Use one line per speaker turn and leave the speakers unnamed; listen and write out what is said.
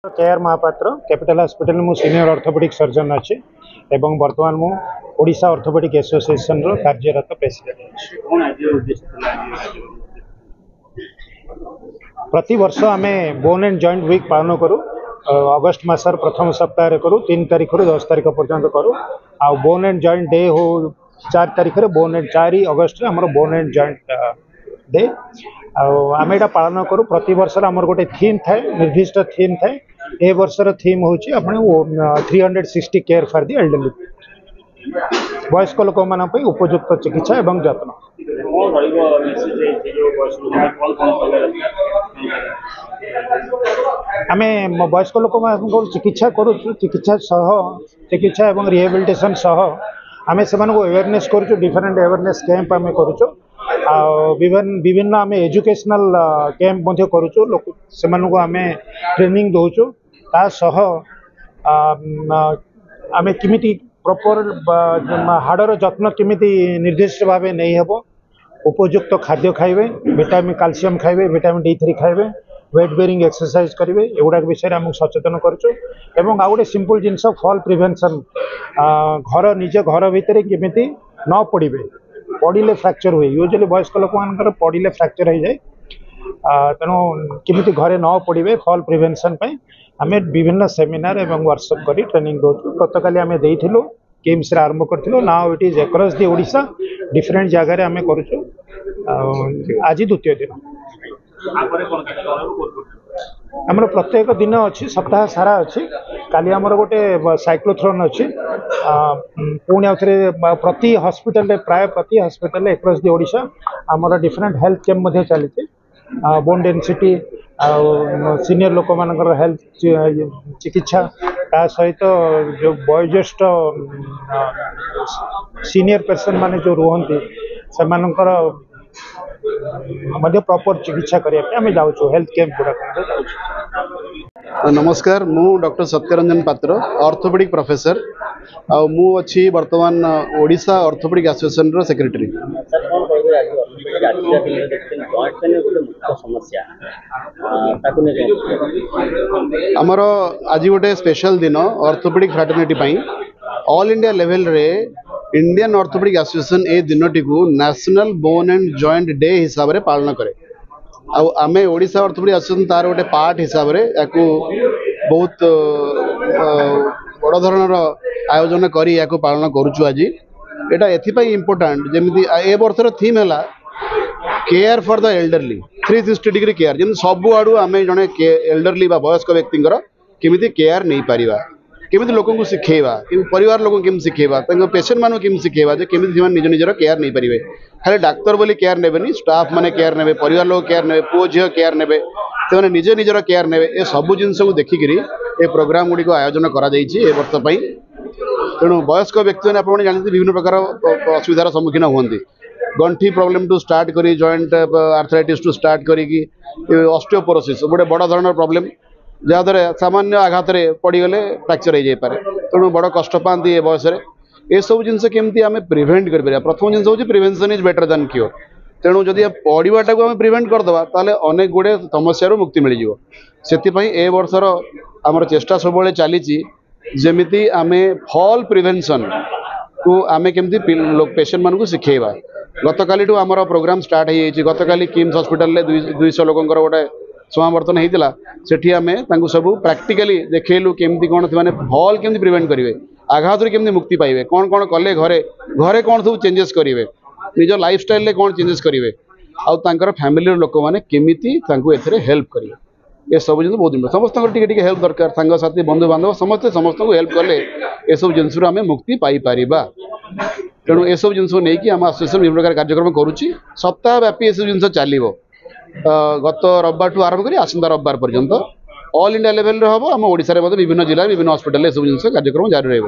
K R Mahapatra capital hospital मु senior orthopaedic surgeon अच्छे एवं वर्तमान मु ओडिशा ऑर्थोपेडिक एसोसिएशन रो कार्यरत प्रेसिडेंट। प्रति वर्ष आम बोन एंड जॉइंट वीक पालन करूँ। अगस्ट मासर प्रथम सप्ताह करूँ 3 तारीख रु 10 तारीख पर्यंत करूँ। आ बोन एंड जॉइंट डे हो 4 तारीख बोन एंड 4 अगस्ट आम बोन एंड जॉइंट डे आम यहाँ पालन करूँ। प्रति वर्ष आमर गोटे थीम थाए, निर्दिष्ट थीम थाए। ए वर्षर थीम हूँ 360 केयर फॉर द एल्डरली, वयस्क लोक मान उपयुक्त चिकित्सा एवं जत्न। आम वयस्क लोक चिकित्सा करूँ, चिकित्सा एवं रिहेबिलिटेशन सह आम से अवेयरनेस करूँ। डिफरेंट अवेयरनेस कैंप आम करूँ। विभिन्न आम एजुकेशनल कैंप करूँ। से आम ट्रेनिंग दौचु। तासह आम किमिति प्रॉपर हाड़र जत्न किमिति निर्दिष्ट भाव नहीं हेब। उपयुक्त खाद्य खाइबे, विटामिन कैल्शियम खाइबे, विटामिन D3 खाइबे, वेट बेरिंग एक्सरसाइज करेंगे। एगुड़ा विषय आम सचेतन करूँ। एवं आउ गोटे सिंपल जिनस फॉल प्रिवेंशन, घर निज घर भितर केमिति न पड़े, पड़े फ्रैक्चर हुए। यूजुअली वयस्क लोक मान पड़े फ्रैक्चर हो जाए, तेणु किमिति घरे न पड़े फॉल प्रिवेंशन आम विभिन्न सेमिनार एवं वर्कशॉप करी ट्रेनिंग दौचु। गतकाली आम देइथिलु, किम्स रे आरंभ करथिलु। Now it is across the Odisha different जगह आम करूँ। आज द्वितीय दिन आमर प्रत्येक दिन अच्छी, सप्ताह सारा अच्छी। काली आमर गोटे साइक्लोथ्रॉन अच्छी। पुणी आउथरे प्रति हॉस्पिटल प्राय प्रति हॉस्पिटल अक्रॉस द ओडिशा आमर डिफरेंट हेल्थ कैंप चली। बोन डेंसिटी सीनियर लोक मान हेल्थ चिकित्सा, ता सहित जो वयोज्येष्ठ सीनियर पर्सन माने जो रुहंती से मानकर प्रॉपर चिकित्सा करने जाऊँ। हेल्थ कैंप गुड़ा।
नमस्कार, मु डॉक्टर सत्यरंजन पात्र, ऑर्थोपेडिक प्रोफेसर। मु अच्छी वर्तमान ओडिशा ऑर्थोपेडिक एसोसिएशन रो सेक्रेटरी। आमर आज गोटे स्पेशल दिन ऑर्थोपेडिक फ्रैटर्निटी पाई ऑल इंडिया लेवल रे इंडियन ऑर्थोपेडिक एसोसिएशन ए दिनटी को national bone and joint day हिसाब रे पालन करे। आमे ओडिशा ऑर्थोपेडिक एसोसिएशन तार गोटे पार्ट हिसाब रे याकू बहुत बड़ धरणर आयोजन करी याकू पालन करूछु। आज एटा एथिपाई इम्पोर्टेंट जेमिति ए वर्षर थीम हैला care for the elderly, 360 degree care. जेन सबु आडू आमे जने एल्डरली बा वयस्क व्यक्तिंकर केमिति केयर नहीं पारिबा, केमिति लोकन को सिखेबा, परिवार लोकन केमिति सिखेबा, तांको पेशेंट मानु केमिति सिखेबा जे केमिति जीवन निज निजर केयर नहीं पारिबे। खाली डाक्टर बोली केयर नेबेनी, स्टाफ माने केयर नेबे, परिवार लोक केयर नेबे, पुओ झियो केयर नेबे, से निजे निजर केयर नेबे। ए सब जिनस को देखिकरी ए प्रोग्राम गुडी को आयोजन करा जाईछि ए वर्ष पई। तेणु वयस्क व्यक्ति ने आपण जानते विभिन्न प्रकार असुविधार सम्मुखीन हुअन्ति। गंठी प्रॉब्लम टू स्टार्ट करी, जॉइंट आर्थराइटिस टू स्टार्ट करी, ऑस्टियोपोरोसिस गोटे बड़ धरण प्रॉब्लम जहाँद्वारा सामान्य आघात पड़गले फ्रैक्चर हो जाए। तेणु बड़ कष्ट पाती ए बयस ये सब जिनस केमती आम प्रिवेंट कर। प्रथम जिन हूँ prevention is better than cure. तेणु जदि पड़ाटा को आम प्रिवेंट करदे ताले अनेक गुड़े समस्या मुक्ति मिल जाए। ए वर्षर आमर चेष्टा सब चली जमीती आम फॉल प्रिवेंशन को आम केमती पेशेंट मानक शिखेबा। गतकाली आमर प्रोग्राम स्टार्ट हो गतकाली किम्स हॉस्पिटल 200 लोकंर गोटे समावर्तन होता। सेठी आम सब प्रैक्टिकली देखलु केमती कौन से फॉल केमती प्रिवेंट करेंगे, आघात केमती मुक्ति पाइबे, कौन कौन कले घरे घरे कौन सब चेंजेस करेंगे, निज लाइफ स्टाइल कौन चेंजेस करेंगे, आउर फैमिली लोक मैंने केमिति हेल्प करेंगे। ये सब जिन बहुत समस्त टी हेल्प दरकार, सांग साथी बंधु बांधव समस्ते समस्त को हेल्प कले ये सब जिनस आम मुक्ति पाई पारिबा। तेणु ये सब जिनस नहीं आम एसोसिएशन विभिन्न प्रकार कार्यक्रम करुच्ची। सप्ताह व्यापी ये सब जिन चलो गत रविवार ठू आरंभ कर आसंता रविवार पर्यंत ऑल इंडिया लेवल हम ओडिशा रे विभिन्न जिला विभिन्न हॉस्पिटल ये सब जिन कार्यक्रम जारी रही।